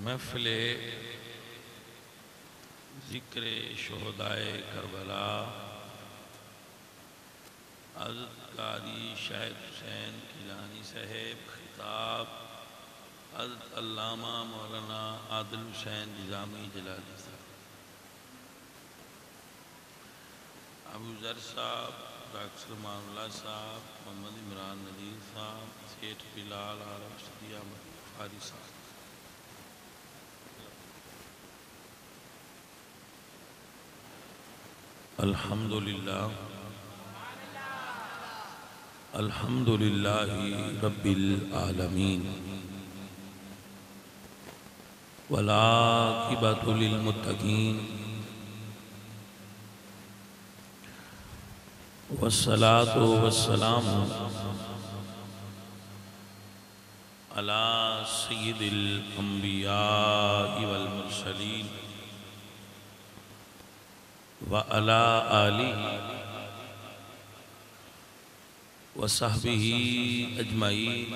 محفل ذکر شہدائے کربلا حضرت قاری شاہد حسین گیلانی صاحب خطاب حضرت علامہ مولانا عادل حسین نظامی جلالی صاحب، ابو ذر صاحب، ڈاکٹر سلمان اللہ صاحب، محمد عمران نذیر صاحب، سیٹھ بلال عارف صدیق احمد بخاری صاحب، الحمدللہ الحمدللہ رب العالمین والعاقبۃ للمتقین والصلاة والسلام علی سید الانبیاء والمرسلین وعلی آلہ وصحبہ اجمعین،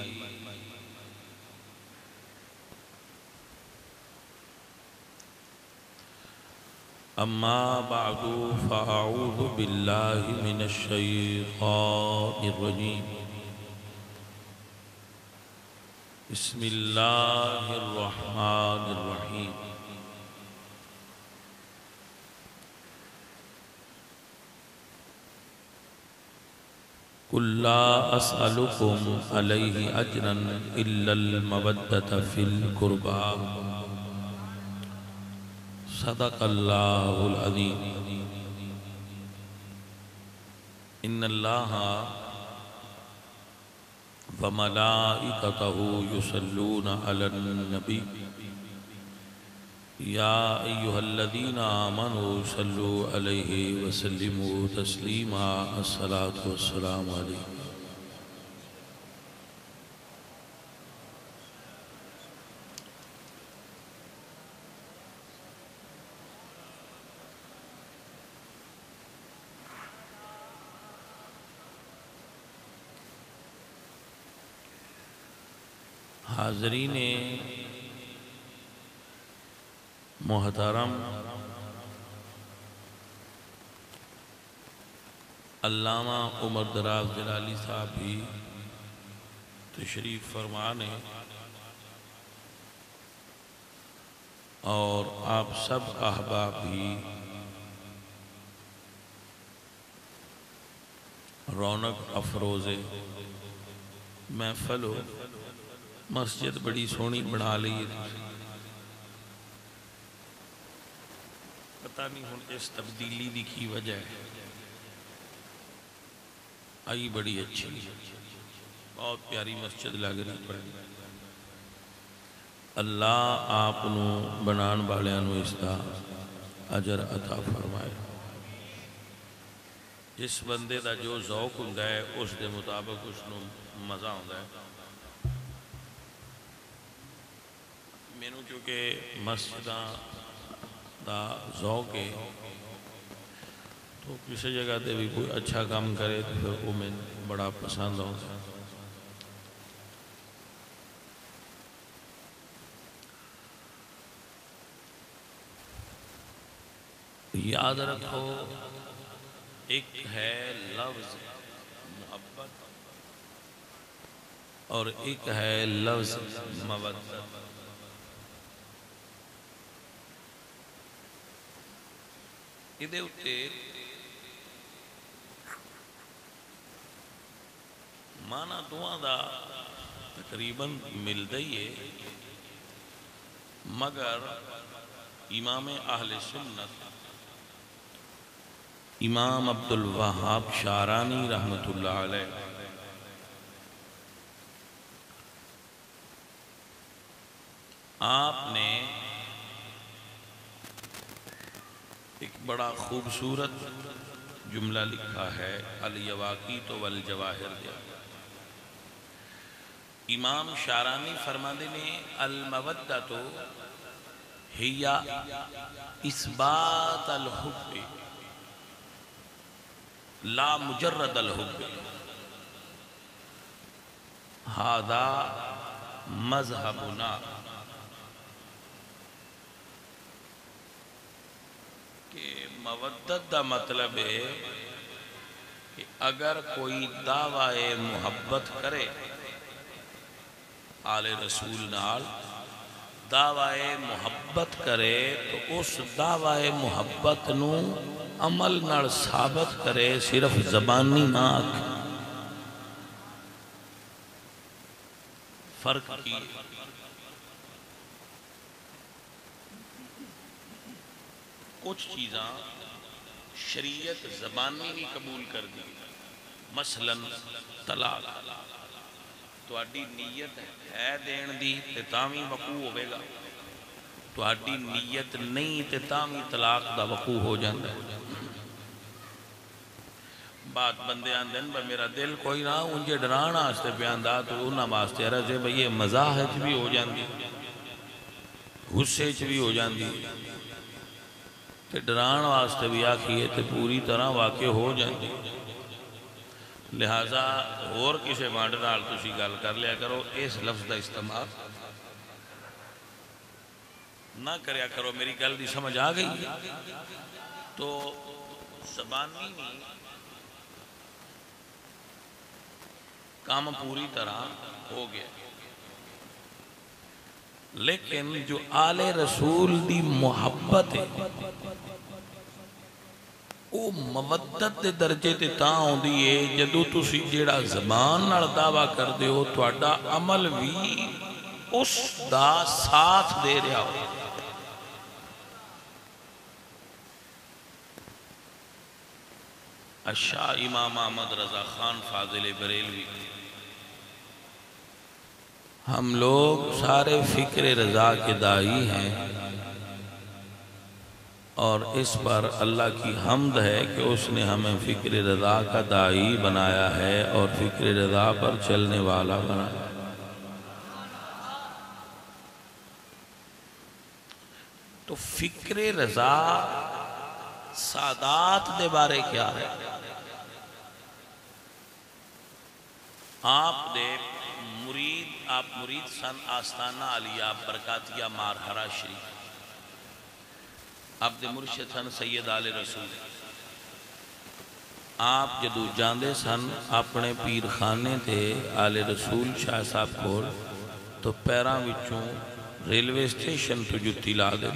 اما بعد فاعوذ باللہ من الشیطان الرجیم، بسم اللہ الرحمن الرحیم، قل لا اسألكم علیہ اجرا الا المودۃ فی القربى، صدق اللہ العظیم۔ ان اللہ وملائکتہ یصلون علی النبی یا ایہا الذین آمنوا صلوا علیہ وسلموا تسلیما، الصلاة والسلام علیہ۔ حاضرین محترم، علامہ عمر دراز جلالی صاحب بھی تشریف فرمان ہیں، اور آپ سب احباب بھی رونق افروز محفل ہو۔ مسجد بڑی سونی بنا لی ہے، پتہ نہیں ہوں اس تبدیلی دی کی وجہ ہے، آئی بڑی اچھی، بہت پیاری مسجد لگ رہی پڑی۔ اللہ آپ نو بنان والیاں اس دا اجر عطا فرمائے۔ جس بندے دا جو ذوق ہوندا ہے اس دے مطابق اس نو مزہ ہوندا ہے۔ مینوں چونکہ مسجداں دا ذوق ہے، تو کسی جگہ تے بھی کوئی اچھا کام کرے تو پھر وہ میں بڑا پسند ہوتا ہے۔ یاد رکھو، ایک ہے لفظ محبت اور ایک ہے لفظ مودت۔ ادھے اتے مانا دعا دا تقریباً ملتا ہی ہے، مگر امام اہل سنت امام عبدالوہاب شعرانی رحمت اللہ علیہ آپ نے ایک بڑا خوبصورت جملہ لکھا ہے، الیواقیت والجواہر دیا۔ امام شعرانی فرماندے نے المودۃ ہی اثبات الحب لا مجرد الحب، ھذا مذہبنا کہ مودت دا مطلب ہے کہ اگر کوئی دعوی محبت کرے آل رسول نال دعوی محبت کرے تو اس دعوی محبت نو عمل نال ثابت کرے، صرف زبانی نہ آکھے۔ فرق کی کچھ چیزاں شریعت زبانی بھی قبول کر دی، مثلا طلاق تہاڈی نیت ہے دین دی تے تاں وی وقوع ہوے گا، تہاڈی نیت نہیں تے تاں وی طلاق دا وقوع ہو جاندا ہے۔ بات بندے آندے ہیں میرا دل کوئی نہ انجے ڈران واسطے بیاندا تو انہاں واسطے عرض ہے بھئی یہ مزاح وچ بھی ہو جاندی، غصے وچ بھی ہو جاندی تے ڈران واسطے بھی آکھیے تے پوری طرح واقع ہو جاندی۔ لہذا اور کسے بانڈ نال تسی گل کر لیا کرو، اس لفظ دا استعمال نہ کریا کرو۔ میری گل دی سمجھ آ گئی؟ تو زبانی نہیں کام پوری طرح ہو گیا، لیکن جو آل رسول دی محبت ہے وہ مودت دے درجے تے تاں ہوندی ہے جدو تسی جیڑا زبان نال دعویٰ کر دے ہو تہاڈا عمل بھی اس دا ساتھ دے رہا ہو۔ شاہ امام احمد رضا خان فاضل بریلوی، ہم لوگ سارے فکر رضا کے دائی ہیں اور اس پر اللہ کی حمد ہے کہ اس نے ہمیں فکر رضا کا دائی بنایا ہے اور فکر رضا پر چلنے والا بنایا۔ تو فکر رضا سادات دے بارے کیا ہے؟ آپ مرید سن آستانہ علیہ برکاتیہ مارہرہ شریف، آپ دے مرشد سن سید آل رسول۔ آپ جدو جاندے سن اپنے پیر خانے تھے آل رسول شاہ صاحب کو تو پیراں وچوں ریلوے سٹیشن تو جتی لا دے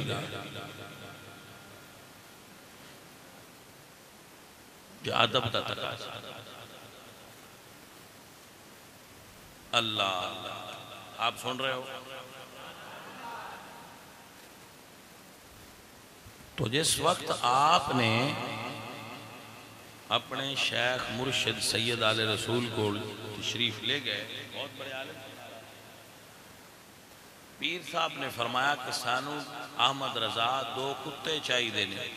جو ادب دا تقاضا۔ اللہ آپ سن رہے ہو؟ تو جس وقت آپ نے اپنے شیخ مرشد سید آل رسول کو تشریف لے گئے، بہت بڑے عالم پیر صاحب نے فرمایا کہ سانو احمد رضا 2 کتے چاہی دینے،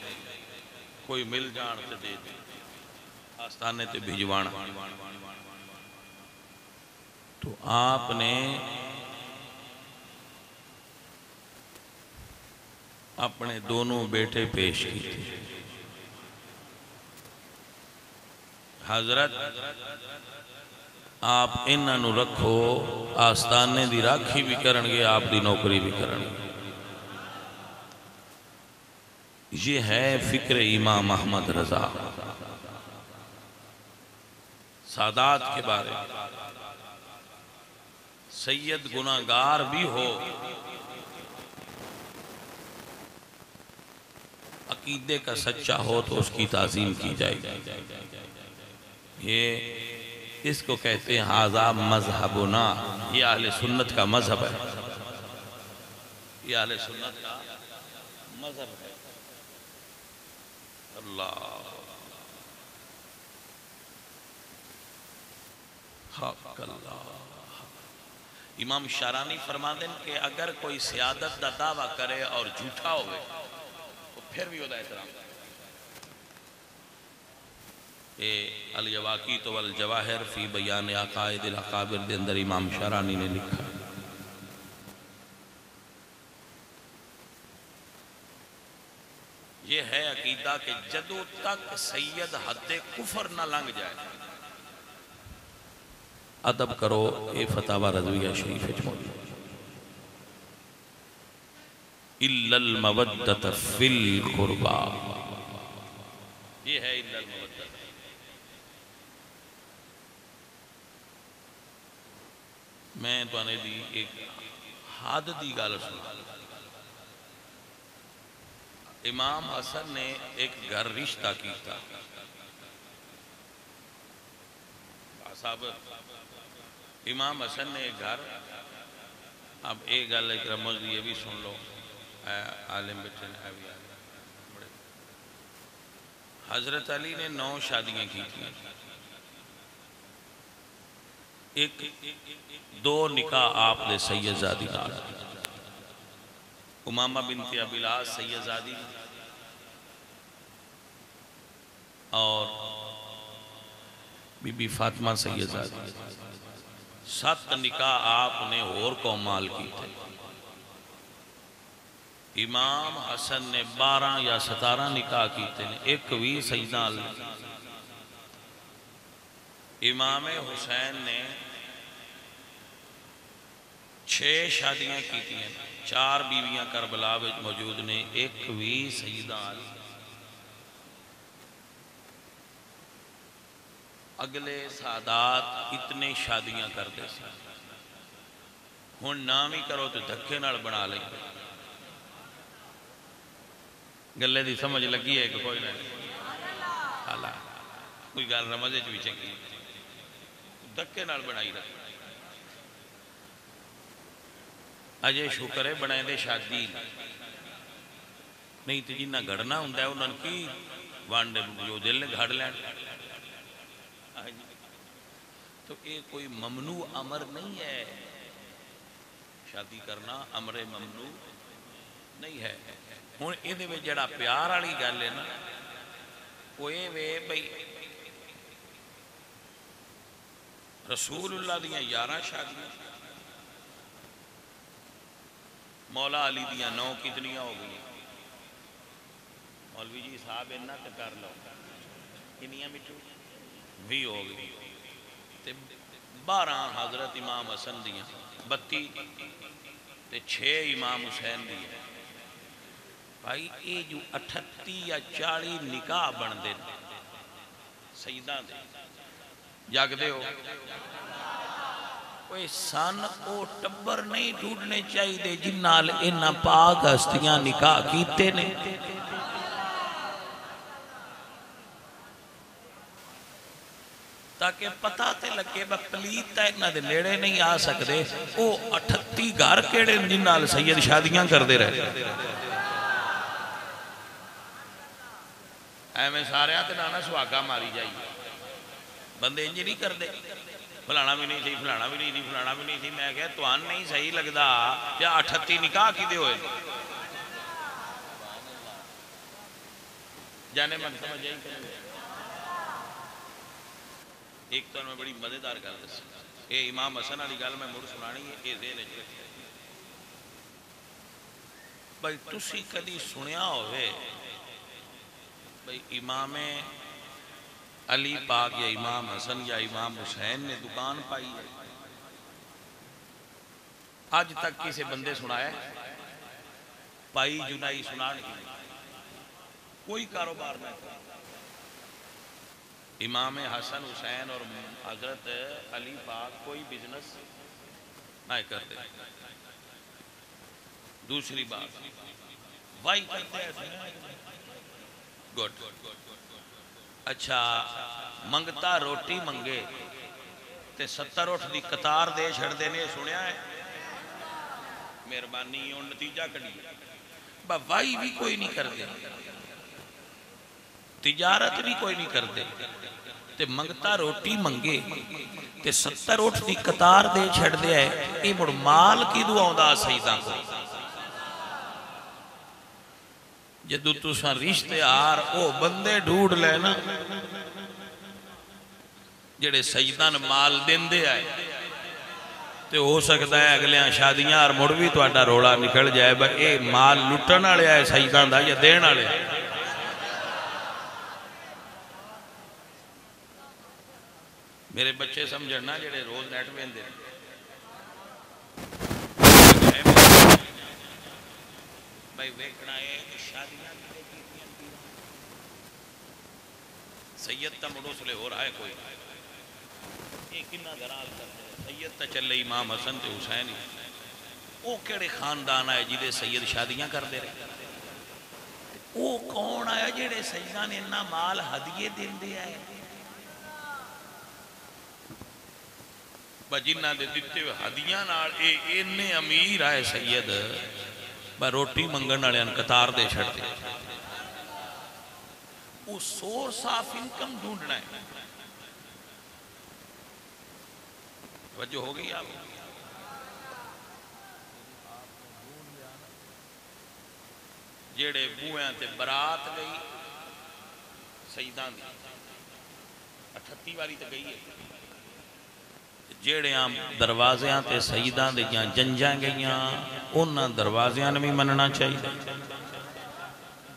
کوئی مل جان تے دے دے آستانے تے بھیجوانا۔ تو آپ نے اپنے دونوں بیٹے پیش کی تھے۔ حضرت آپ انہوں رکھو، آستانے دی راکھی بھی کرنگے، آپ دی نوکری بھی کرنگے۔ یہ ہے فکر امام احمد رضا سادات کے بارے میں۔ سید گناہگار بھی ہو، عقیدے کا سچا ہو تو اس کی تعظیم کی جائے گی۔ یہ اس کو کہتے ہیں ھذا مذہبنا، یہ اہل سنت کا مذہب ہے، یہ اہل سنت کا مذہب ہے۔ اللہ حق اللہ۔ امام شارانی فرما دیں کہ اگر کوئی سیادت دا دعویٰ کرے اور جھوٹا ہوئے تو پھر بھی ہوتا احترام۔ الیواقیت والجواہر فی بیان عقائد الاقابر دے اندر امام شارانی نے لکھا۔ یہ ہے عقیدہ کہ جدو تک سید حد کفر نہ لنگ جائے، ادب کرو، اے فتاوی رضویہ شریف موجود، الا المودۃ فی القربى، یہ ہے الا المودۃ۔ میں توانے دی ایک حد دی گل سنا۔ امام حسن نے ایک گھر رشتہ کیتا، صاحب امام حسن نے ایک گھر، اب ایک گل ایک رمز یہ بھی سن لو، عالم بیٹھے نے بھی حضرت علی نے 9 شادیاں کی تھیں، ایک 2 نکاح آپ نے سیدزادی نال، امامہ بنت ابی العاص سیدزادی اور بی بی فاطمہ سیدزادی، 7 نکاح آپ نے اور قومال کی تھے۔ امام حسن نے 12 یا 17 نکاح کیتے ہیں، ایک بھی سیدہ علی۔ امام حسین نے 6 شادیاں کیتی ہیں، 4 بیویاں کربلا میں موجود نے، ایک بھی سیدہ علی۔ اگلے سادات اتنے شادیاں کرتے سے، ہن نام ہی کرو تو دھکے نال بنا لیں گے۔ گلے دی سمجھ لگی ہے کہ کوئی نہیں؟ اللہ کوئی گل رمضے بھی چنگی دھکے نال بنائی رکھ۔ اجے شکر ہے بنائے دے شادی نہیں تو جنہ گھڑنا ہوں ہے انہوں کی وانڈے جو دل نے گھڑ لین۔ تو یہ کوئی ممنوع امر نہیں ہے، شادی کرنا امر ممنوع نہیں ہے۔ ہوں یہ جڑا پیار والی گل ہے نا، وہ یہ بھائی رسول اللہ دیاں 11 شادیاں، مولا علی دیاں 9 کتنیاں ہو گئی؟ مولوی جی صاحب اتنا تو کر لو، کنیاں مٹھو بھی ہو گئی۔ 12 حضرت امام حسن دیاں، 32 تے 6 امام حسین دیاں۔ بھائی یہ جو 38 یا 40 نکاح بن دے سیدہ دے جاگ دے ہو، کوئی سن او ٹبر نہیں ڈھونڈنے چاہیے دے جنال انہ پاک ہستیاں نکاح کیتے نے۔ تاکہ پتہ تے لگے با پلیت تے انہ دے لیڑے نہیں آ سکتے، او 38 گھر کیڑے جنال سید شادیاں کر دے رہے۔ میں سارے آتے نانا سواگا ماری جائیے، بندے انجی نہیں کر دے، فلانا بھی نہیں تھی، فلانا بھی نہیں تھی، فلانا بھی نہیں تھی۔ میں کہا تو آن نہیں صحیح لگدا یا 38 نکاح کی دے ہوئے جانے من سمجھ جائیں کریں۔ ایک تو میں بڑی مزیدار گل دس، اے امام حسن علی گل میں مڑ سنانی ہے، اے ذہن وچ رکھیں۔ بھائی تسی کدی سنیا ہوئے بھائی امام علی پاک یا امام حسن یا امام حسین نے دکان پائی ہے؟ آج تک کسی بندے سنایا ہے؟ پائی جنائی سنا نہیں، کوئی کاروبار نہیں کرتا۔ امام حسن حسین اور حضرت علی پاک کوئی بزنس نہیں کرتے۔ دوسری بات وائی کرتے ہیں گوڈ، اچھا منگتا روٹی منگے تے 70 اٹھ دی قطار دے چھڑ دینے سنیا ہے؟ مہربانی اور نتیجہ کڑی با وائی بھی کوئی نہیں کر دے، تجارت بھی کوئی نہیں کر دے، تے منگتا روٹی منگے تے 70 اٹھ دی قطار دے چھڑ دے ہے، یہ مڑ مال کی دعاؤں دا سیدہ کو جدو تساں رشتے آر او بندے ڈھوڑ لے نا جڑے سیدان مال دین دے آئے تے ہو سکتا ہے اگلیاں شادیاں اور مڑ بھی تو اڈا روڑا نکل جائے با اے مال لٹن آلے آئے سیدان دا یا دین آلے آئے۔ میرے بچے سمجھنا جڑے روز نیٹ میں دے بھائی ویکھنا ہے شادیاں سید تا مڑو سلے ہو رہا ہے کوئی یہ کنہ درال کرتے سید تا چلے امام حسن تے حسین وہ کیڑے خاندان آئے جیدے سید شادیاں کر دے رہے وہ کون آیا جیڑے سیدہ نے انہا مال ہدیے دن دے آئے جنہ دے دیتے ہوئے ہدیاں نال اینے امیر آئے سید روٹی منگن والے قطار دے چھڑ دے وہ سورس آف انکم ڈھونڈنا ہے وجہ ہو گئی آپ جیڑے بویاں تے برات گئی سیدان دی 38 والی تے گئی ہے جیڑے ہم دروازیاں تے سیدان دے جہاں جنجاں گئیاں انہاں دروازیاں نے بھی مننا چاہیے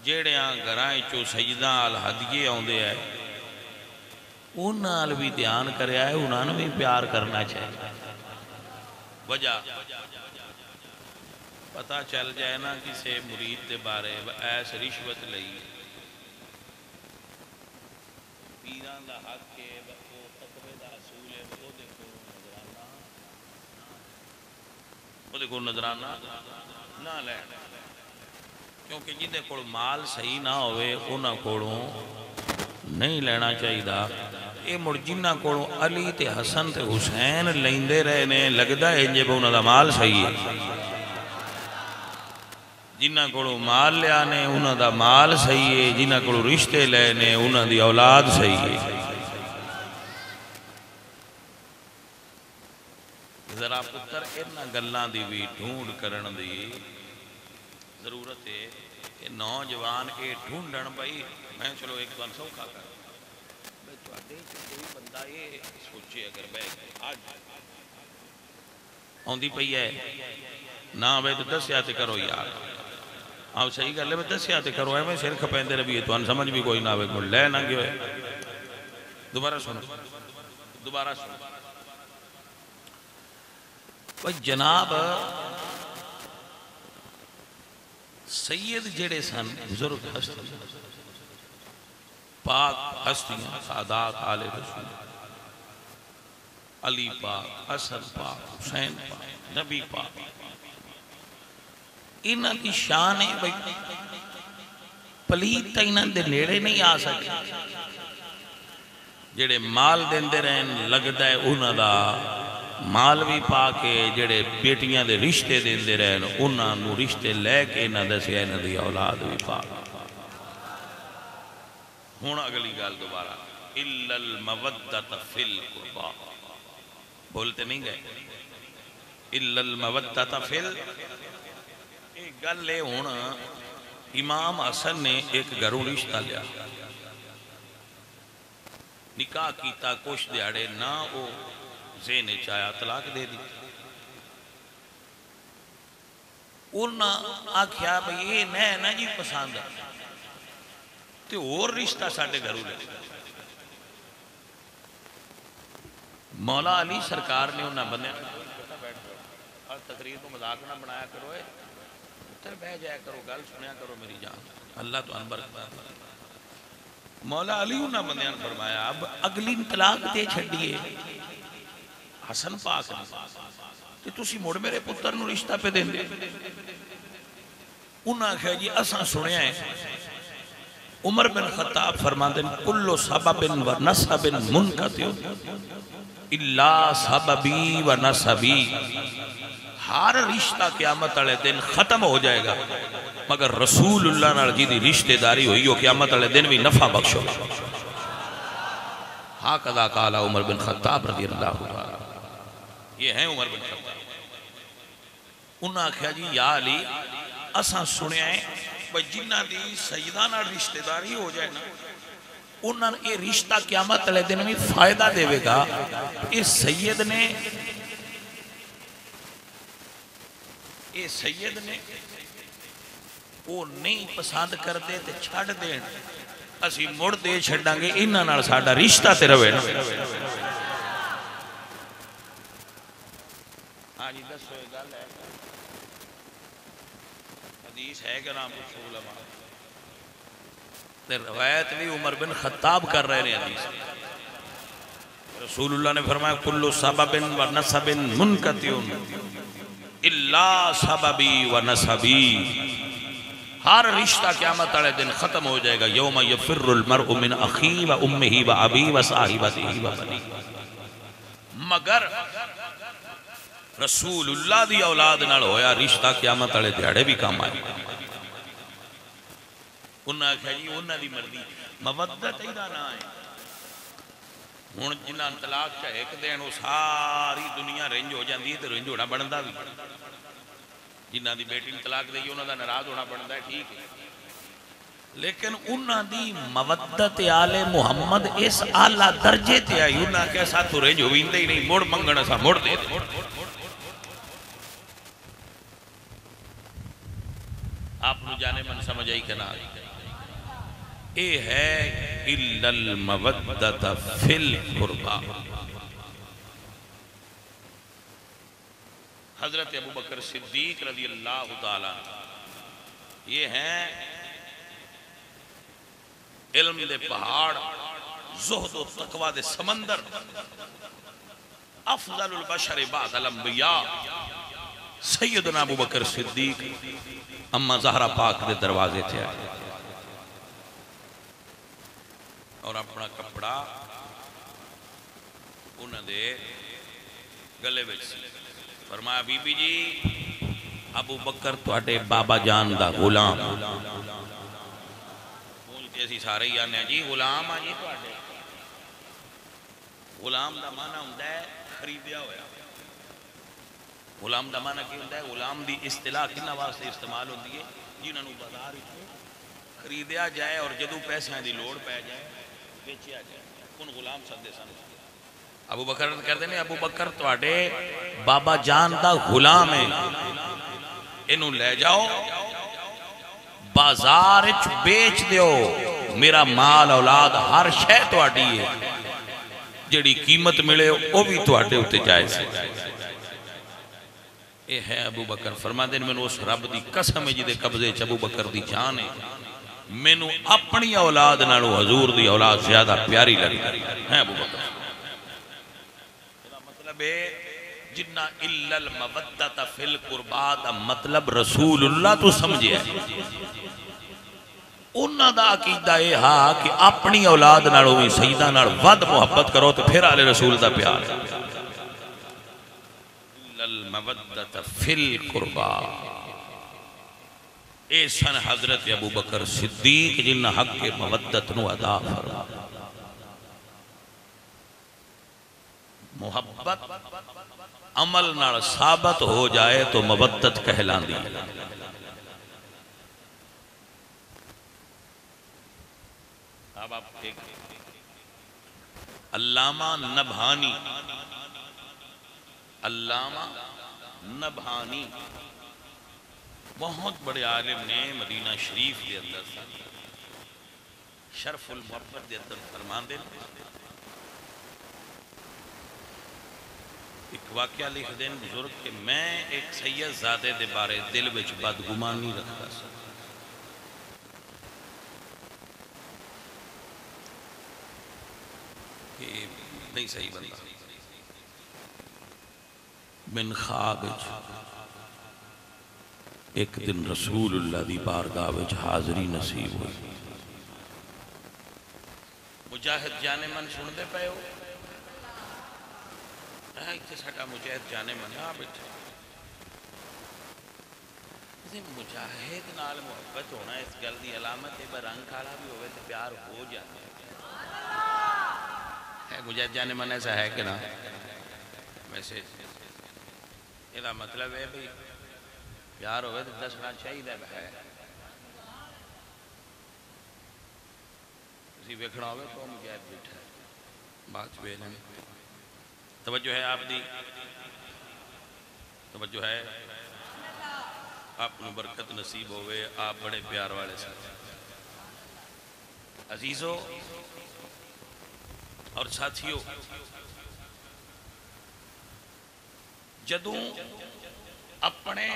جیڑے ہاں گھرائیں چو سیدان الہدیے آؤندے آئے انہاں بھی دھیان کرے آئے انہاں بھی پیار کرنا چاہیے وجہ پتہ چل جائے نا کسے مرید دے بارے ایس رشوت لئی پیران دا حق کے وہ تقوی دا اصول ہے وہ دیکھو نظرانہ نہ لے کیونکہ جندے کوڑ مال صحیح نہ ہوئے انہاں کوڑوں نہیں لینا چاہیے دا اے مڑ جنہ کوڑوں علی تے حسن تے حسین لیندے رہنے لگدا ہے جب انہاں دا مال صحیح ہے جنہ کوڑوں مال لے آنے انہاں دا مال صحیح ہے جنہ کوڑوں رشتے لینے انہاں دی اولاد صحیح ہے ذرا پتر انہا گلان دی بھی ڈھونڈ کرن دی ضرورت ہے کہ نوجوان اے ڈھونڈن بھائی میں چلو ایک بار سوکھا کر بھائی تو آدھے کوئی بندہ یہ سوچے اگر بھائی آج ہوندی پئی ہے نا بھائی تو 10 یاتے کرو یار آپ صحیح کر لے میں 10 یاتے کرو ہے میں سر کھپیندے ربی ہے تو ان سمجھ بھی کوئی نہ ہوئے کوئی لے نہ گئے دوبارہ سنو جناب سید جڑے سن بزرگ ہستی پاک ہستیاں سادات آل رسول علی پاک حسن پاک حسین پاک نبی پاک انہاں کی شان ہے بھئی پلیت تا انہاں دے نیڑے نہیں آ سکے جڑے مال دیندے رہن لگتا ہے انہاں دا مال بھی پا کے جڑے بیٹیاں دے رشتے دیندے رہن انہاں نو رشتے لے کے انہاں دے انہاں دی اولاد بھی پا ہون اگلی گال دوبارہ اِلَّا الْمَوَدَّةَ فِي الْقُرْبَى بولتے نہیں گئے اِلَّا الْمَوَدَّةَ فِي ایک گل لے ہونا امام حسن نے ایک گھروں رشتہ لیا نکاح کیتا کچھ دیاڑے نہ او زین چاہیا طلاق دے دی انہاں آکھیا بھئی یہ نہ جی پسند تے اور رشتہ ساڑھے گھروں لے مولا علی سرکار نے انہاں بندے اور تقریر کو مذاق نہ بنایا کرو ہے اتر بہ جایا کرو گل سنیا کرو میری جان اللہ تو انبر مولا علی انہاں بندیاں فرمایا اب اگلی طلاق دے چھڑیے حسن پاک تے تسی موڑ میرے پتر نو رشتہ پہ دیں دے انہاں کہا جی اساں سنیا ہے عمر بن خطاب فرماندے کلو سبب و نسب منقطع الا سببی و نسبی ہر رشتہ قیامت والے دن ختم ہو جائے گا مگر رسول اللہ نال جی دی رشتہ داری ہوئی ہو قیامت والے دن بھی نفع بخشو ہاکذا قال عمر بن خطاب رضی اللہ عنہ یہ ہیں عمر بن خطاب انہاں کہا جی یا علی اساں سنے ہیں جنہ دی سیدانہ رشتہ داری ہو جائے نا انہاں نے یہ رشتہ قیامت والے دن میں فائدہ دے گا اس سید نے وہ نہیں پسند کر دے تے چھڑ دیں اسی مڑ دے چھڑاں گے انہاں نال ساڈا رشتہ تے روے نا ہاں جی دس ہوئے گل ہے حدیث ہے کہ نام کچھ علماء روایت بھی عمر بن خطاب کر رہے ہیں حدیث. رسول اللہ نے فرمایا کل سبب و نسب منقطع الا سببی و نسبی. ہر رشتہ قیامت والے دن ختم ہو جائے گا. یوم یفر المرء من اخی و امہ و ابی و صاحبتہ و بنی. مگر رسول اللہ دی اولاد نال ہویا رشتہ قیامت والے دیہڑے بھی کام آئے. انہاں کہا جی انہاں دی مرضی مودت ایدہ نہ آئے. ہن جنہاں طلاق چاہے ایک دین وہ ساری دنیا رنج ہو جاندی ہے تو رنج ہونا بندا بھی. جنہاں دی بیٹی نے طلاق دئی انہاں دا ناراض ہونا بندا ہے ٹھیک ہے. لیکن انہاں دی مودت آل محمد اس اعلیٰ درجے تے آئی. انہاں کے ساتھ تو رنج ہوئیندے ہی نہیں. مڑ منگنا سا مڑ دے دے. آپ نو جانے من سمجھ آئی کہ نہ آئی. اے ہے الا المودت فی القربہ. حضرت ابو بکر صدیق رضی اللہ تعالیٰ یہ ہیں علم دے پہاڑ، زہد و تقوی دے سمندر، افضل البشر بعد الانبیاء. سیدنا ابو بکر صدیق اما زہرہ پاک دے دروازے تھے آئے اور اپنا کپڑا انہوں نے گلے بچ سی. فرمایا بی بی جی ابو بکر تواڈے بابا جان دا غلام. پوچھتے اسی سارے ہی آنے جی غلام آ جی تواڈے. غلام دا معنی ہوندا ہے خریدیا ہویا. غلام دا معنی کی ہوندا ہے؟ غلام دی اصطلاح کنہ واسطے استعمال ہوندی ہے جنہاں نوں بازار وچ خریدیا جائے اور جدوں پیسے دی لوڑ پے جائے بیچیا جائے. ان غلام سدے سن. ابو بکر کہتے ہیں ابو بکر تواڈے بابا جان دا غلام ہے، انہوں لے جاؤ بازار وچ بیچ دیو. میرا مال اولاد ہر شے تواڈی ہے، جڑی قیمت ملے وہ بھی تواڈے اوتے جائز ہے. اے ہے ابو بکر. فرما دین میں اس رب دی قسم ہے جدے قبضے چ ابو بکر دی جان ہے. مینوں اپنی اولاد نالوں حضور دی اولاد زیادہ پیاری لگی ہے ابو بکر. مطلب ہے جنہ الا المودت فی القربہ دا مطلب رسول اللہ تو سمجھے ہے. انہاں دا عقیدہ یہ ہاں کہ اپنی اولاد نالوں بھی سیدہ نال ود محبت کرو تو پھر آل رسول دا پیار ہے. المودت فی القربہ. اے سن حضرت ابو بکر صدیق جنہ حق کے مودت نو ادا فرما. محبت عمل نال ثابت ہو جائے تو مودت کہلاندی. اب آپ ایک علامہ نبہانی، علامہ نبہانی بہت بڑے عالم نے مدینہ شریف کے اندر شرف المحبت کے اندر فرمان دے ایک واقعہ لکھ دیں بزرگ کہ میں ایک سید زادے دے بارے دل وچ بدگمانی رکھتا سا. یہ نہیں صحیح بندہ. من خواب ایک دن رسول اللہ دی بارگاہ وچ حاضری نصیب ہوئی. مجاہد جانے من سن دے پے ہو؟ ایتھے ساڈا مجاہد جانے من آ بیٹھے. مجاہد نال محبت ہونا اس گل دی علامت ہے. رنگ کالا بھی ہوئے تو پیار ہو جاتا ہے. مجاہد جانے من ایسا ہے کہ نا؟ ویسے یہ مطلب ہے بھی پیار ہوئے تو دسنا چاہیے ہے. کسی ویکھنا ہوئے تو مجاہد بیٹھا ہے. بات بے نہیں. توجہ ہے آپ دی؟ توجہ ہے؟ آپ کو برکت نصیب ہوئے. آپ بڑے پیار والے ساتھ عزیزوں اور ساتھیوں. جدوں اپنے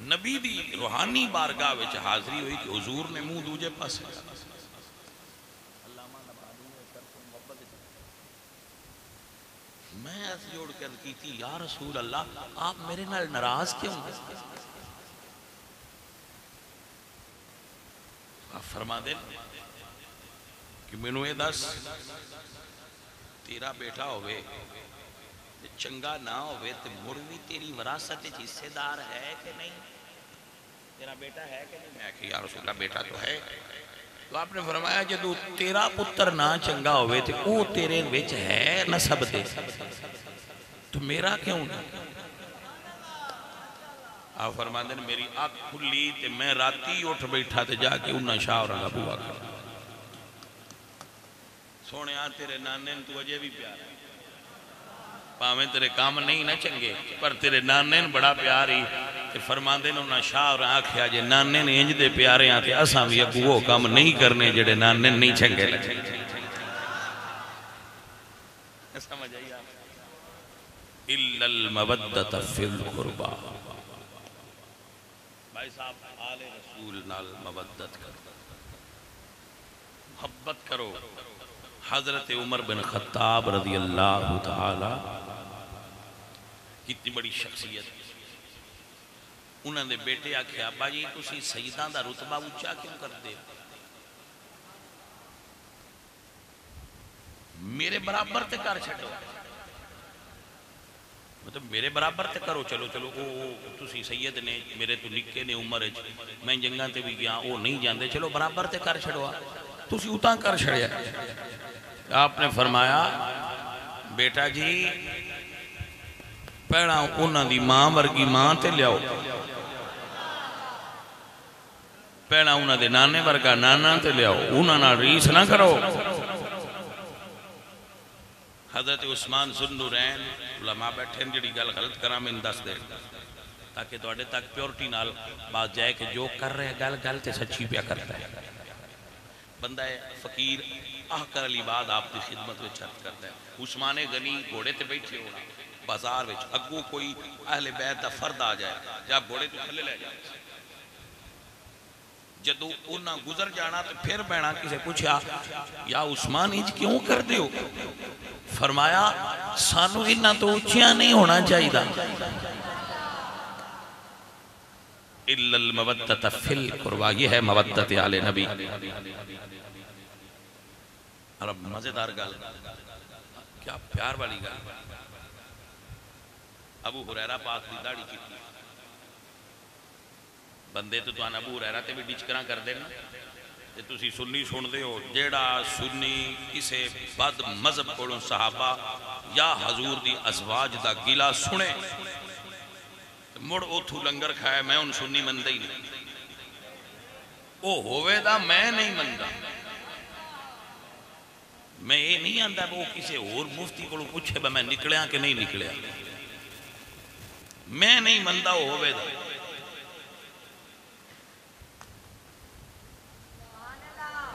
نبی دی روحانی بارگاہ وچ حاضری ہوئی کہ حضور نے منہ دوجے پاس میں ہاتھ جوڑ کر کی تھی یا رسول اللہ آپ میرے نال ناراض کیوں آپ فرما دیں کہ مینوں اے دس تیرا بیٹا ہوئے چنگا نہ ہوئے تو مڑ بھی تیری وراثت حصے دار ہے کہ نہیں تیرا بیٹا ہے کہ نہیں میں کہ یا رسول اللہ بیٹا تو ہے تو آپ نے فرمایا جدو تیرا پتر نہ چنگا ہوئے تو وہ تیرے وچ ہے نسب دے تو میرا کیوں نہیں آپ فرما دیں میری آنکھ کھلی تے میں راتی اٹھ بیٹھا تے جا کے انہاں شاہ اور رگا بوا کر سونے آن تیرے نانے تو اجے بھی پیار ہے پاویں تیرے کام نہیں نہ چنگے پر تیرے نانے بڑا پیار ہی تے فرما دیں انہاں شاہ اور آنکھیا جے نانے نے انج دے پیارے آتے اساں بھی اگو وہ کام نہیں کرنے جڑے نانے نہیں چنگے لگے سمجھ آئی آپ اِلَّا الْمَوَدَّةَ فِي الْقُرْبَى بھائی صاحب آل رسول نال مودت کرو محبت کرو حضرت عمر بن خطاب رضی اللہ تعالی کتنی بڑی شخصیت انہوں نے بیٹے آکھے ابا جی تسی سیداں دا رتبہ اونچا کیوں کر دے میرے برابر تے کر چھڑو مطلب میرے برابر تے کرو چلو چلو او تسی سید نے میرے تو نکے نے عمر میں جنگاں تے بھی گیا او نہیں جاندے چلو برابر تے کر چھڑوا تسی اتاں کر چھڑیا آپ نے فرمایا بیٹا جی پہنا انہاں دی ماں ورگی ماں تے لیاؤ پہنا انہاں دے نانے ورگا نانا تے لیاؤ انہاں نال ریس نہ کرو حضرت عثمان ذوالنورین علماء بیٹھے ہیں جڑی گل غلط کرا میں دس دے تاکہ توڑے تک پیورٹی نال بات جائے کہ جو کر رہے گل گل تے سچی پیا کرتا ہے بندہ فقیر کر علی باد آپ کی خدمت میں چرچ کرتا ہے عثمان غنی گھوڑے تے بیٹھے ہونا بازار وچ اگو کوئی اہل بیت دا فرد آ جائے جا گھوڑے تو تھلے لے جائے جدو انہاں گزر جانا تو پھر بہنا کسے پوچھا یا عثمان انج کیوں کر دیو فرمایا سانو انہاں تو اچھیاں نہیں ہونا چاہیے دا اِلَّا الْمَوَدَّةَ فِي الْقُرْبَى یہ ہے مودت آل نبی اور اب مزیدار گل کیا پیار والی گل ابو ہریرہ پاک دی داڑھی کی تھی بندے تو توانا ابو ہریرہ تے بھی ڈچکراں کر دینا تے تسی سنی سن دے ہو جیڑا سنی کسے بد مذہب کولوں صحابہ یا حضور دی ازواج دا گلا سنے مڑ اوتھو لنگر کھائے میں ان سنی مندہ ہی نہیں او ہوئے دا میں نہیں مندہ میں یہ نہیں آندہ وہ کسے اور مفتی کو پوچھے با میں نکلیا کہ نہیں نکلیا میں نہیں مندہ وہ ہوئے دا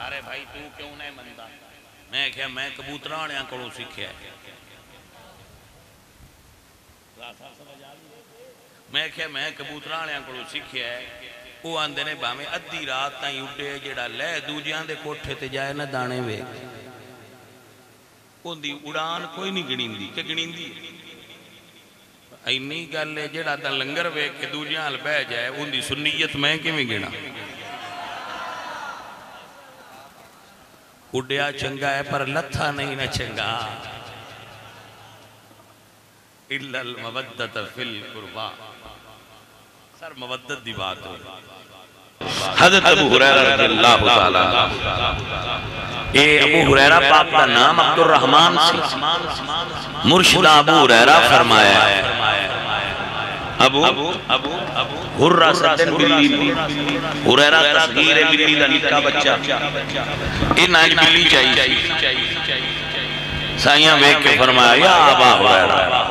ارے بھائی تو کیوں نہیں مندہ میں کہا میں کبوترانیاں کو سکھیا ہے میں کہا میں کبوترانیاں کو سکھیا ہے وہ آندے نے باہمیں ادھی رات تائیں اڈے جڑا لے دوجیاں دے کوٹھے تے جائے نہ دانے وے ان دی اڑان کوئی نہیں گنین دی کہ گنین دی اینی گل لے جڑا تا لنگر وے کہ دوجیاں حل بہ جائے ان دی سنیت میں کی میں گنا اڈیا چنگا ہے پر لتھا نہیں نہ چنگا اِلَّا الْمَوَدَّةَ فِي الْقُرْبَى سر مودت دی بات ہو حضرت ابو ہریرہ رضی اللہ تعالیٰ اے ابو ہریرہ پاک کا نام عبد الرحمن سے مرشدہ ابو ہریرہ فرمایا ہے ابو ہرہ ستن بلی ہریرہ تصغیر بلی دا نکا بچہ ان آج بلی چاہیے سائیاں بیک کے فرمایا یا ابا ہریرہ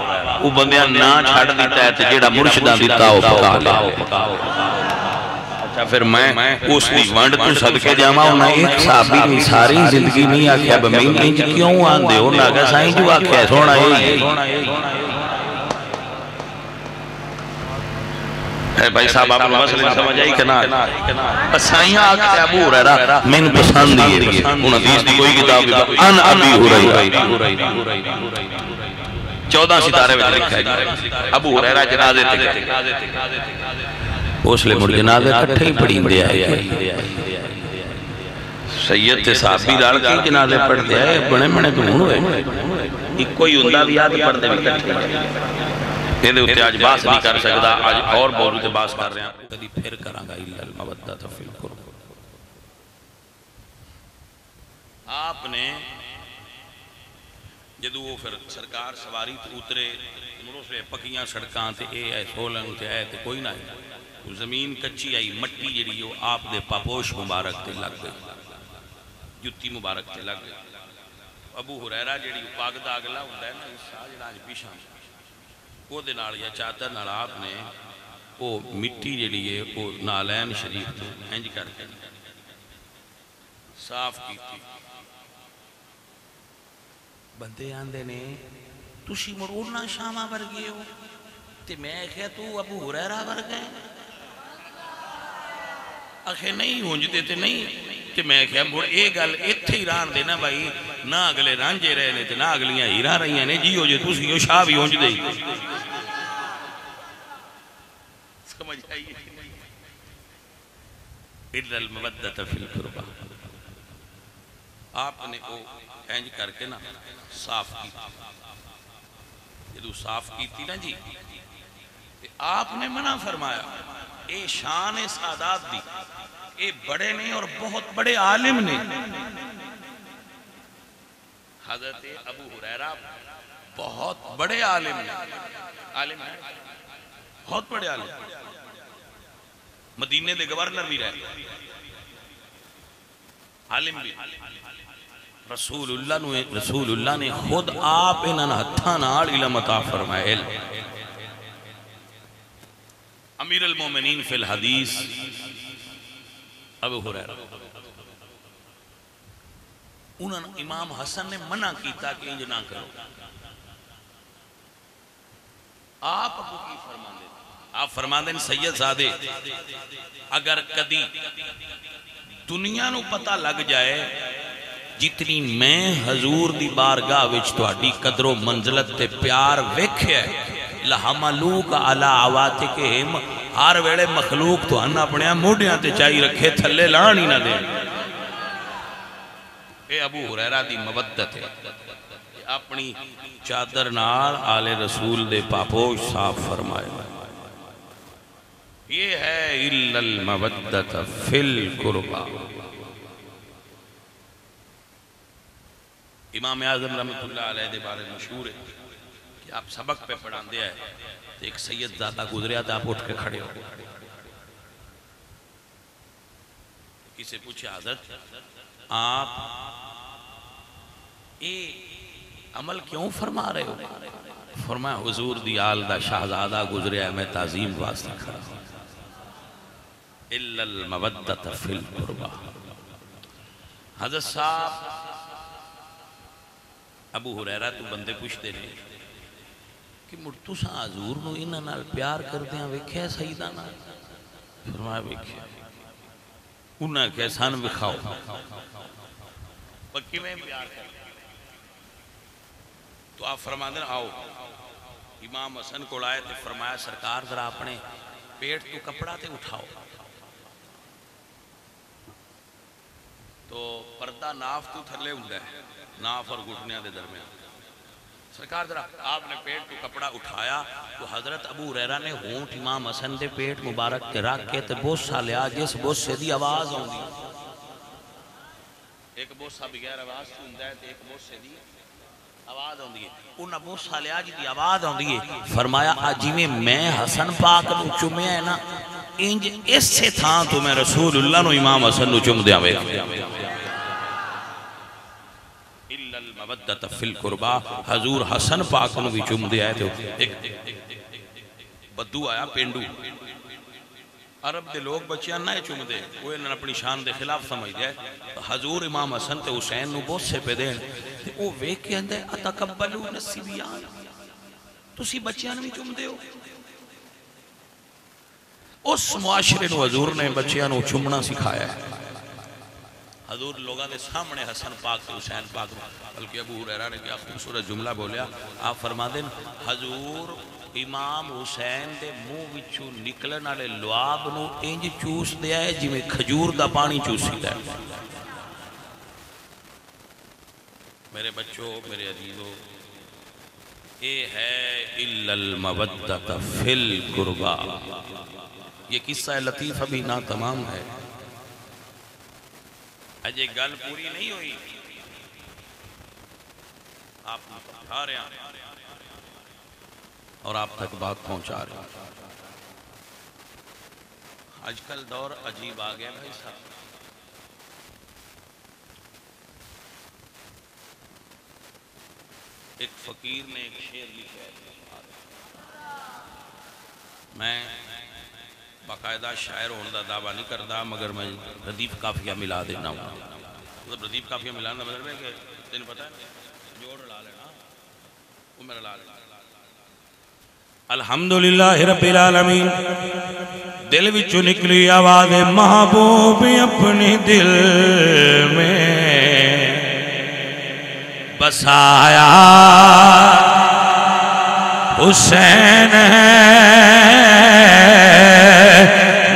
وہ بندیاں نا چھاڑ دیتا ہے جیڑا مرشدہ دیتا ہو پکا لے اچھا پھر میں اس دی وانڈ تو صدقے جامعہ ہونا ایک صحابی نہیں ساری زندگی نہیں آکھیا بمین انج کیوں آن دے ہونا اگر سائیں جو آکھیا سونا بھائی صاحب آپ مسئلے سمجھ آئی کہ نہ اسائیاں آکھتے ابو ہریرہ میں نے پسند دیئے ان حدیث دی کوئی کتاب ان ابی ہریرہ 14 ستارے میں لکھا ہے ابو ہریرہ جنازے تھے اس لئے مڑ جنازے کٹھے ہی پڑھیں دے آئے سید تے صحابی لڑ کے جنازے پڑھ دے آئے بڑے بڑے تو ہوئے ایک کوئی اندہ بھی آدھ پڑھ دے بھی کٹھے یہ دے ہوتے آج باس نہیں کر سکتا آج اور بولو تے باس کر رہے ہیں کدی پھر کرانگا اللہ المودۃ فی القربہ آپ نے جدو وہ پھر سرکار سواری تو اترے مروں سے پکیاں سڑکاں تے اے آئے سولنگ تے آئے تے کوئی نہ آئے زمین کچی آئی مٹی جڑی ہو آپ دے پاپوش مبارک تے لگ گئی جتی مبارک تے لگ گئی ابو ہریرہ جڑی پاک دا اگلا ہوتا ہے نا اس ساجڑا آج پیشاں وہ دے نال یا چادر نال آپ نے وہ مٹی جڑی ہے وہ نالین شریف تو ہنج کر کے صاف کی تھی بندے آندے نے تُوشی مروڑنا شامہ بر گئے ہو تے میں کہا تو ابو ہریرہ بر گئے آخے نہیں ہونجتے تے نہیں تے میں کہا مڑ اے گل اتھے ہی ران دینا بھائی نہ اگلے رانجے رہنے تے نہ اگلیاں ہیرا رہیاں نے جی ہو جے تُوسی ہو شاہ بھی ہونج دے سمجھ آئیے اِلَّا الْمَوَدَّةَ فِي الْقُرْبَى آپ نے کو ہینج کر کے نا صاف کی جدو صاف کی تھی نا جی آپ نے منع فرمایا اے شان سعادات دی اے بڑے نے اور بہت بڑے عالم نے حضرت ابو ہریرہ بہت بڑے عالم نے عالم ہے بہت بڑے عالم مدینے دے گورنر بھی رہے عالم بھی رسول اللہ نے خود آپ انہاں ہتھاں نال علم عطا فرمائے امیر المومنین فی الحدیث ابو ہریرہ انہاں امام حسن نے منع کیتا کہ انج نہ کرو آپ ابو کی فرمان دے آپ فرمان دیں سید زادے اگر کدی دنیا نو پتہ لگ جائے جتنی میں حضور دی بارگاہ وچ تہاڈی قدر و منزلت تے پیار ویکھیا لہملوک علی عواتکہم ہر ویلے مخلوق تو انا اپنے موڈیاں تے چائی رکھے تھلے لان ہی نہ دے اے ابو ہریرہ دی مودت ہے اپنی چادر نال آل رسول دے پاپوش صاف فرمائے یہ ہے اِلَّا الْمَوَدَّةَ فِي الْقُرْبَى امام اعظم رحمت اللہ علیہ دے بارے مشہور ہے کہ آپ سبق پہ پڑھان دیا ہے تو ایک سید زادہ گزریا تھا آپ اٹھ کے کھڑے ہو کسے پوچھے حضرت آپ اے عمل کیوں فرما رہے ہو فرمایا حضور دی آل دا شہزادہ گزریا ہے میں تعظیم واسطہ کھڑا ہوں اِلَّا الْمَوَدَّةَ فِي الْقُرْبَى حضرت صاحب ابو ہریرہ تو بندے پوچھتے ہیں کہ مرتو سا حضور نو انہاں نال پیار کردے ہیں ویکھیا سیدانا فرمایا ویکھیا انہاں کہ سان وکھاؤ پکی میں پیار کردے تو آپ فرما دیں آؤ امام حسن کو لائے تو فرمایا سرکار ذرا اپنے پیٹ تو کپڑا تے اٹھاؤ تو پردہ ناف تو تھلے ہوں گئے ناف اور گھٹنیاں دے درمیان سرکار ذرا آپ نے پیٹ تو کپڑا اٹھایا تو حضرت ابو ہریرہ نے ہونٹ امام حسن دے پیٹ مبارک کے رکھ کے تے بوسہ لیا جس بوسے دی آواز ہوں دی ایک بوسہ بغیر آواز تو ہوں ہے ایک بوسے دی آواز ہوں دی انہا بوسہ لیا جی دی آواز ہوں دی فرمایا آجی میں حسن پاک نو چمیا ہے نا انج اس سے تھا تو میں رسول اللہ نو امام حسن نو چم دیا ہوئے اِلَّا الْمَوَدَّةَ فِي الْقُرْبَى حضور حسن پاک نو بھی چم دیا ہے تو ایک بدو آیا پینڈو عرب دے لوگ بچیاں نہ چم دے وہ انہوں نے اپنی شان دے خلاف سمجھ جائے حضور امام حسن تے حسین نو بہت سے پہ دین وہ ویک کے اندے اتقبلو نصیبیان تسی بچیاں نو بھی چم دے ہو اس معاشرے نو حضور نے بچیاں نو چمنا سکھایا ہے. حضور لوگاں دے سامنے حسن پاک تے حسین پاک بلکہ ابو ہریرہ نے کیا خوبصورت جملہ بولیا. آپ فرما دیں حضور امام حسین دے منہ وچوں نکلن والے لعاب نو انج چوس دیا ہے جویں کھجور دا پانی چوسیدا ہے. میرے بچوں میرے عزیزوں اے ہے الا المودۃ فی القربا. یہ قصہ لطیف ابھی نہ تمام ہے. اجے گل پوری نہیں ہوئی آپ اٹھا رہے ہیں اور آپ تک بات پہنچا رہے ہیں. آج کل دور عجیب آ گیا بھائی صاحب. ایک فقیر نے ایک شعر لکھا ہے. میں باقاعدہ شاعر ہونے کا دعویٰ نہیں کرتا مگر میں ردیف قافیہ ملا دینا ہوں. مطلب ردیف قافیہ ملانا مطلب ہے کہ تین پتہ ہے جوڑ لا لینا وہ میرا لا لینا. الحمدللہ رب العالمین. دل وچوں نکلی آواز محبوب اپنے دل میں بسایا حسین ہے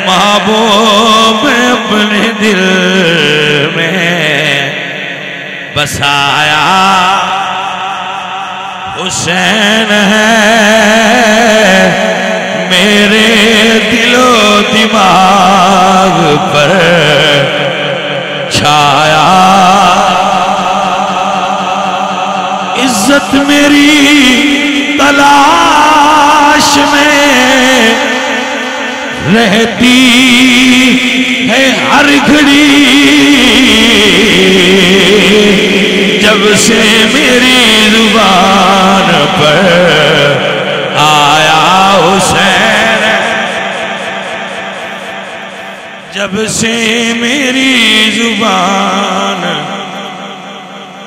محبوب اپنے دل میں بسایا حسین ہے میرے دل و دماغ پر چھایا. عزت میری تلاش میں رہتی ہے ہر گھڑی جب سے میری زبان پر آیا حسین. جب سے میری زبان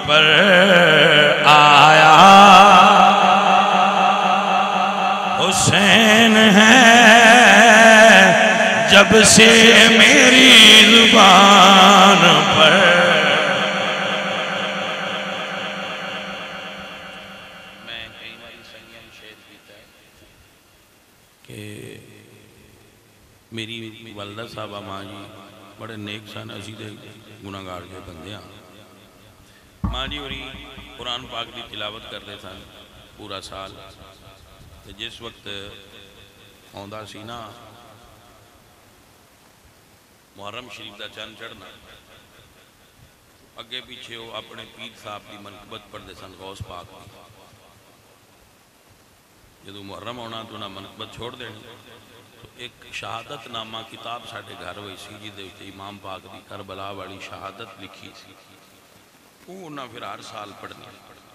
پر آیا حسین ہے جب سے میری زبان پر. میں کئی باری سنگیاں شعر کیتا ہے کہ میری والدہ صاحبہ ماں جی بڑے نیک سن اسی دے گناہگار کے بندے ہیں. ماں جی ہوری قرآن پاک دی تلاوت کرتے سن پورا سال. جس وقت آندا سی نا محرم شریف دا چند چڑھنا اگے پیچھے وہ اپنے پیر صاحب کی منقبت پڑھتے سن غوث پاک. جدو محرم ہونا تو انہاں منقبت چھوڑ دینی تو ایک شہادت نامہ کتاب ساڑھے گھر ہوئی سی جدے امام پاک دی کربلا والی شہادت لکھی سی. وہ انہاں پھر ہر سال پڑھنی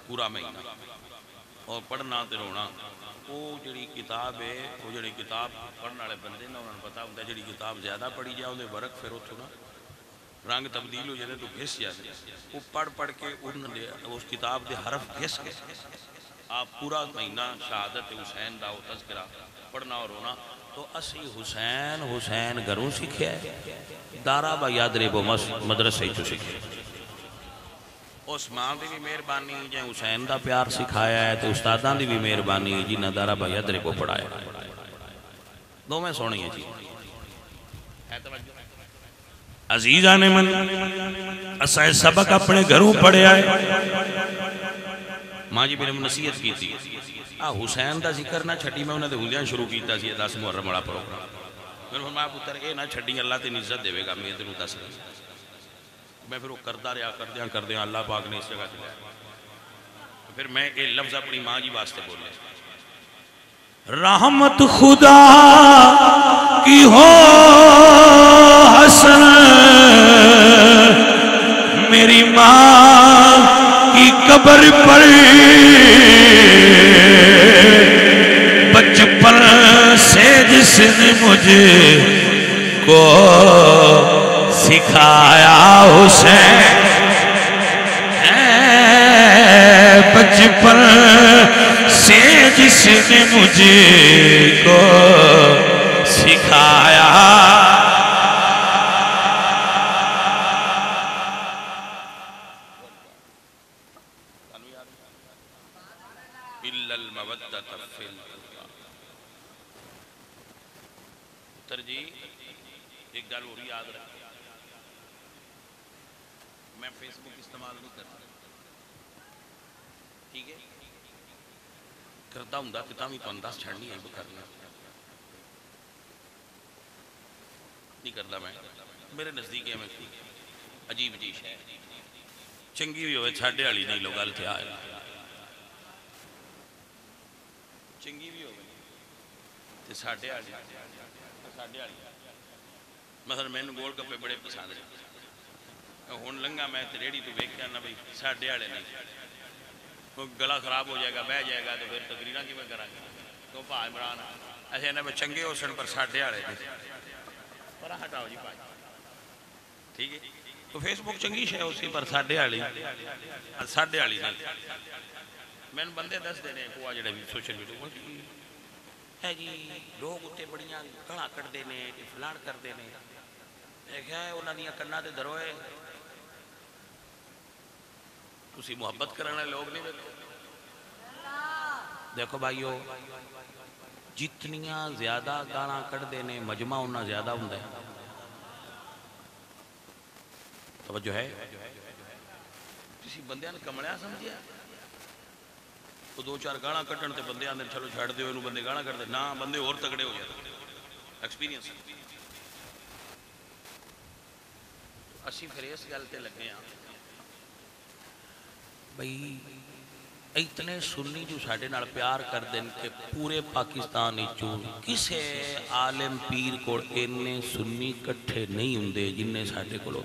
پورا مہینہ اور پڑھنا تے رونا. وہ جڑی کتاب ہے وہ جڑی کتاب پڑھنے والے بندے نا انہوں نے پتا ہوتا ہے جڑی کتاب زیادہ پڑھی جائے انہیں ورق پھر اتھو نا رنگ تبدیل ہو جائے تو گھس جاتے. وہ پڑھ کے اس کتاب دے حرف گھس گئے. آپ پورا مہینہ شہادت حسین دا تذکرہ پڑھنا اور رونا. تو اسی حسین گھروں سیکھے ہے دارا با یاد ریبو مدرسے چو سیکھے. اس ماں دی بھی مہربانی جائیں حسین دا پیار سکھایا ہے تو استادان دی بھی مہربانی جنہ دارا با یاد ریبو پڑھایا. دو میں سونی ہے جی عزیزان من اسائے سبق اپنے گھروں پڑھے آئے. ماں جی میرے نصیحت کی تھی حسین دا ذکر نہ چھٹی. میں انہیں دے ہولیاں شروع کیتا سی 10 محرم بڑا پروگرام. میں نے فرمایا پتر اے نہ چھٹی اللہ تین عزت دے گا. میں تینوں دس میں پھر وہ کردہ رہا کردیاں اللہ پاک نے اس جگہ چلایا. پھر میں ایک لفظ اپنی ماں جی واسطے بولے رحمت خدا کی ہو حسن میری ماں کی قبر پر بچپن سے جس نے مجھے کو سکھایا حسین بچپن سے جس نے مجھے کو سکھایا پتر جی ایک گل اور یاد رکھیں، میں فیس بک استعمال نہیں کرتا، ٹھیک ہے، کرتا ہوں تو بھی تمہیں دس چھڑنی ہے کرنا نہیں کرتا، میں میرے نزدیک ہے میں عجیب جی ہے، چنگی بھی ہوئے ساڈے والی نہیں لو گل تھے آئے چنگی بھی ہوئے تے ساڈے والی مثلا میں گول گپے بڑے پسند ہیں، ہوں لنگا میں ریڑھی تو ویک کے آنا بھائی ساڈے والے نہیں، گلا خراب ہو جائے گا بہ جائے گا تو پھر تقریر کیون کریں گے، تو بھا عمران ایسے نہ چنگے ہو سن پر ساڈے والے پر ہٹاؤ جی بھائی، ٹھیک ہے، تو فیس بک چنگی شے اسی پر ساڈے والی نہیں، میں بندے دس دینے کو جڑے بھی سوشل میڈیا ہے جی لوگ اتنے بڑیاں گالاں کٹتے ہیں فلان کرتے ہیں، دیکھا ہے انہوں نے کنا تے دروئے تسی محبت کرنے والے لوگ نہیں دیکھو بھائیو، جتنیاں زیادہ گالاں کٹتے ہیں مجمع اتنا زیادہ ہوتا ہے، توجہ ہے، کسی بندے نے کمڑیا سمجھیا تو دو چار گالاں کٹن تے بندے آندے چلو چھڑ دیو انہوں بندے گالاں کٹ دے، نہ بندے اور تگڑے ہو جاتے ایکسپیرینس، اسی پھر اس گل تے لگے ہاں بھئی اتنے سنی جو ساڈے نال پیار کر دیں کہ پورے پاکستان وچوں کسے عالم پیر کو اینے سنی کٹھے نہیں ہوندے جننے ساڈے کول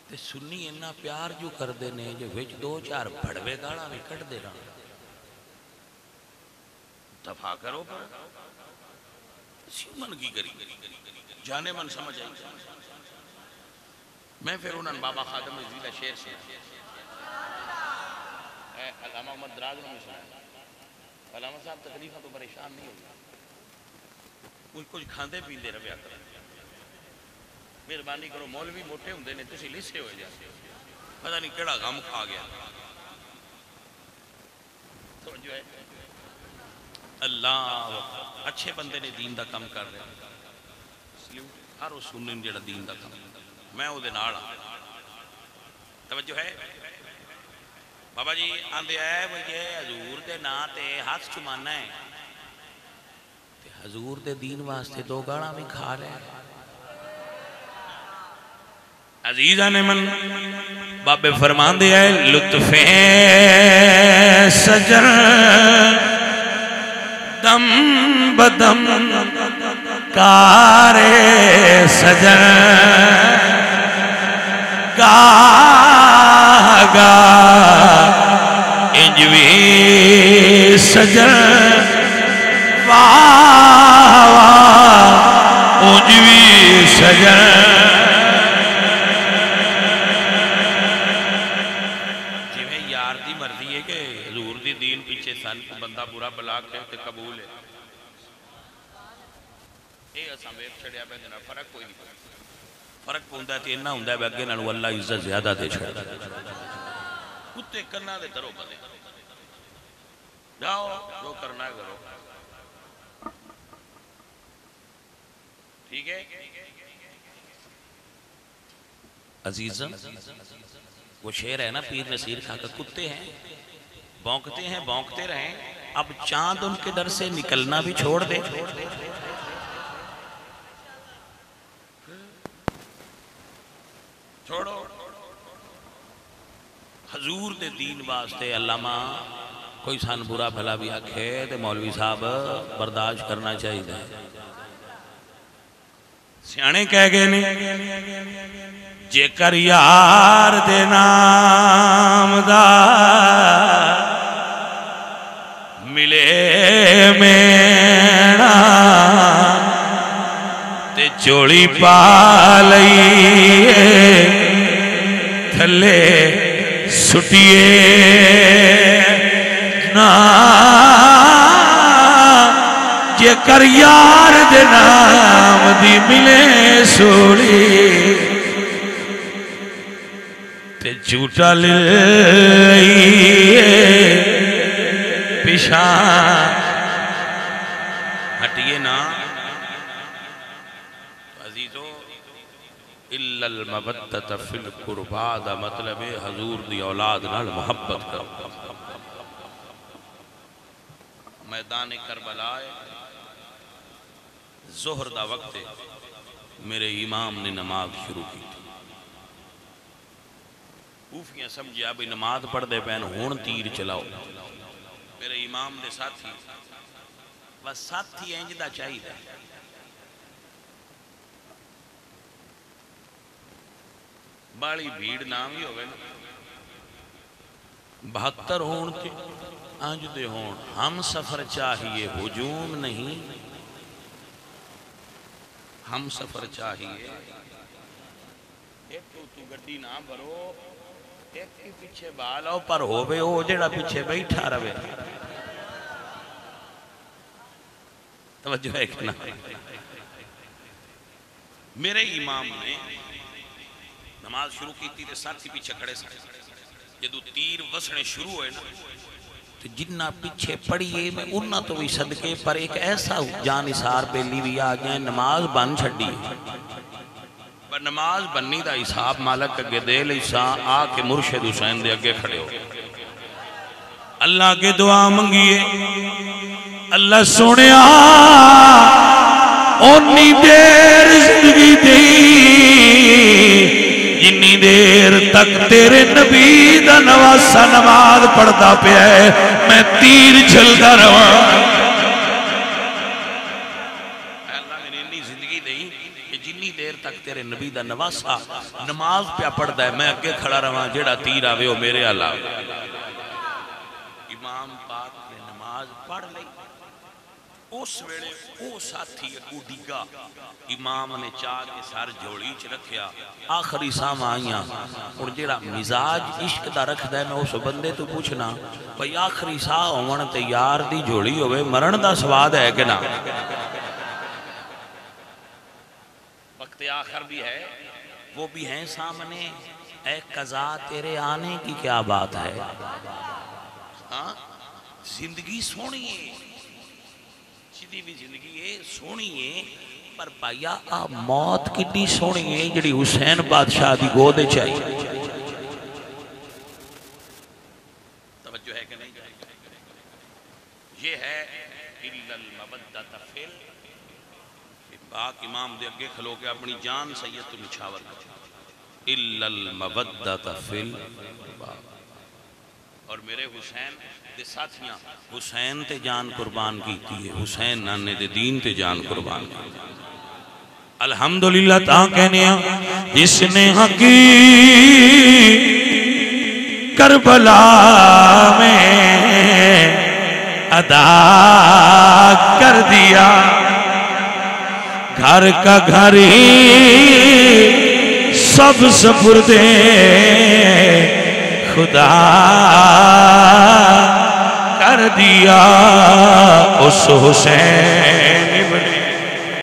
تے سنی اینا پیار جو کر دینے جو وچ دو چار بھڑوے گالاں بھی کٹ دے رہا دفاع کرو پر من کی کری جانے من سمجھ آئی، میں پھر انہوں نے بابا خادم عزیزہ شیر سے علامہ محمد دراز نے سنا، علامہ صاحب تکلیفہ تو پریشان نہیں ہوگا، کچھ کھاندے پیندے رویا کریں، مہربانی کرو، مولوی موٹے ہوندے نے تسی لیسے ہوئے جاتے پتہ نہیں کیڑا غم کھا گیا، تو جو ہے اللہ اچھے بندے نے دین دا کم کر رہے ہر اس سننے نے جڑا دین دا کم میں وہ دے نال توجہ ہے بابا جی آندے آئے مجھے حضور دے نا تے ہاتھ چمانا ہے تے حضور دے دین واسطے دو گاڑا بھی کھا رہے ہیں عزیزہ نے من بابے فرمان دے آئے لطف سجن دم بدم کار سجن گا انجوی سجن انجوی سجن جویں یار دی مرضی ہے کہ حضور دی دین پیچھے سن بندہ برا بلا کے قبول ہے یہ اساں ویکھ چھڑیا پہ دینا فرق کوئی نہیں فرق پوندا ہے تے انہاں ہوندا ہے اگے نالوں اللہ عزت زیادہ دے چھڑدا کتے کرنا دے درو بندے جاؤ جو کرنا ہے کرو ٹھیک ہے عزیزہ وہ شعر ہے نا پیر نصیر خان کا کتے ہیں بونکتے رہیں اب چاند ان کے در سے نکلنا بھی چھوڑ دے چھوڑو حضور دے دین واسطے علامہ کوئی سان برا بھلا بھی آکھے تے مولوی صاحب برداشت کرنا چاہیے سیانے کہہ گئے نے جے کر یار دے نام دا ملے مینا تے چوڑی پا لئیے تھلے سٹیے نا جے کر یار دے نام دی ملے سوڑی تے جھوٹا لئیے پیشان ہٹیے نا عزیزو الا المودۃ فی القربا دا مطلب ہے حضور دی اولاد نال محبت کرو. میدان کربلا ظہر دا وقت ہے، میرے امام نے نماز شروع کی تھی. کوفیاں سمجھیا بھی نماز پڑھ دے پہن ہون تیر چلاؤ. میرے امام دے ساتھی بس ساتھی انج دا چاہیے. بالی بھیڑ نام ہی ہوئے نا 72 ہون کے آنج دے ہون. ہم سفر چاہیے ہجوم نہیں، ہم سفر چاہیے. ایک تو گڈی نہ بھرو، ایک کی پیچھے بالاؤ پر ہووے او جڑا پیچھے بیٹھا روے. توجہ ہے کہ نہ؟ میرے امام نے نماز شروع کی تھی تے ساتھی پیچھے کھڑے ساتھ. جدو تیر وسنے شروع ہوئے نا تو جنہ پیچھے پڑیے میں انہاں تو بھی صدقے پر ایک ایسا جانثار بیلی بھی آگئے نماز بن چھڑی. پر نماز بننی دا حساب مالک اگے دے لیسا آکے مرشد حسین دے اگے کھڑے ہو. اللہ کے دعا منگیے اللہ سنیا اونی دیر زندگی دی جنی دیر تک تیرے نبی دا نواسا نماز پڑھتا پیا ہے میں تیر چلتا رہا. اللہ میں نے انی زندگی دی کہ جنی دیر تک تیرے نبی دا نواسا نماز پیا پڑھتا ہے میں اگے کھڑا رہا جیڑا تیر آوے ہو میرے اللہ. امام پاک نے نماز پڑھ لئی. اس ویڑے او ساتھی اکو ڈگا امام نے چاہ کے سار جوڑی چ رکھیا. آخری سام آئیاں اور جیڑا مزاج عشق دا رکھ دے میں اس بندے تو پوچھنا بھئی آخری سا ہومن تے یار دی جوڑی ہوئے مرن دا سواد ہے کہ نا؟ وقت آخر بھی ہے وہ بھی ہیں سامنے. اے قضا تیرے آنے کی کیا بات ہے؟ زندگی سونی ہے جدی بھی زندگی ہے سونی ہے پر پایا موت کتنی سونی ہے جڑی حسین بادشاہ دی گود چاہیے. توجہ ہے کہ نہیں؟ یہ ہے الا المودۃ فی پاک امام دے اگے کھلو کے اپنی جان سید تو نچھاور کر الا المودۃ فی. اور میرے حسین دے ساتھیاں حسین تے جان قربان کی تھی. حسین نانے دے دین تے جان قربان کی. الحمدللہ تاں کہنے ہیں جس نے حقی کربلا میں ادا کر دیا گھر کا گھر ہی سب سپردے خدا کر دیا اس حسین ابن